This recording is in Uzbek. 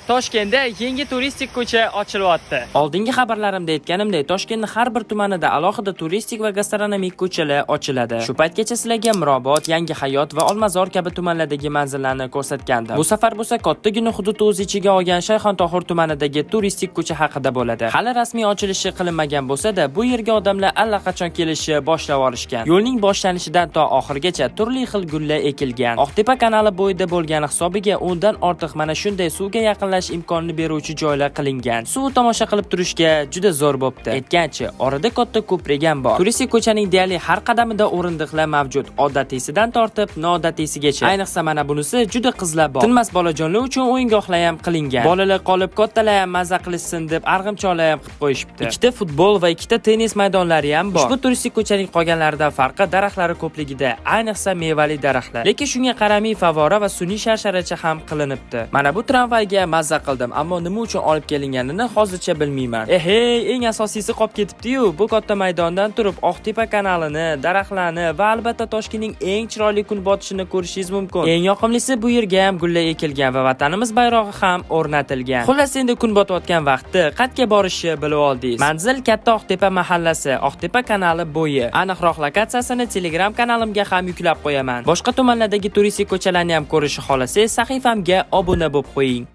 Toshkentda yangi turistik ko'cha ochilyapti. Oldingi xabarlarimda aytganimdek, Toshkentning har bir tumanida alohida turistik va gastronomik ko'chalar ochiladi. Shu paytgacha sizlarga Mirobod, Yangihayot va Olmazor kabi tumanlardagi manzillarni ko'rsatgandim. Bu safar bo'lsa Kattagina hudud o'z ichiga olgan Shayxontohur tumanidagi turistik ko'cha haqida bo'ladi. Hali rasmiy ochilishi qilinmagan bo'lsa-da, bu yerga odamlar allaqachon kelishni boshlab olishgan. Yo'lning boshlanishidan to oxirigacha turli xil gullar ekilgan. Oqtepa kanali bo'yida bo'lgani hisobiga undan ortiq mana shunday suvga yaqinlash imkonini beruvchi joylar qilingan. Suv tomosha qilib turishga juda zo'r bo'pti. Aytgancha, orada katta ko'prik ham bor. Turistik ko'chaning deyarli har qadamida o'rindiqlar mavjud. Odatiysidan tortib nodatiysigacha. Ayniqsa mana bunisi juda qizlar bor. Tinmas bolajonlar uchun o'yingohlar ham qilingan. Bolalar qolib, kattalar ham maza qilishsin deb arg'imchoqlar ham qilib qo'yishibdi. Ikkita futbol va ikkita tennis maydonlari ham bor. Ushbu turistik ko'chaning qolganlaridan farqi daraxtlari ko'pligida, ayniqsa mevali daraxtlar. Lekin shunga qaramay favora va sun'iy sharsharacha ham qilinibdi. Mana bu tramvayga mazza qildim, ammo nima uchun olib kelinganini hozircha bilmayman. Eng asosiysi qolib ketibdi-yu. Bu katta maydondan turib Oqtepa kanalini, daraxtlarni va albatta Toshkentning eng chiroyli kun botishini ko'rishingiz mumkin. Eng yoqimlisi bu yerga ham gullar ekilgan va vatanimiz bayrog'i ham o'rnatilgan. Xullas, endi kun botayotgan vaqtda qayerga borishni bilib oldingiz. Manzil Katta Oqtepa mahallasi, Oqtepa kanali bo'yi. Aniqroq lokatsiyasini Telegram kanalimga ham yuklab qo'yaman. Boshqa tumanlardagi turistik ko'chalarni ham ko'rishni xohlasangiz, sahifamga obuna bo'lib qo'ying.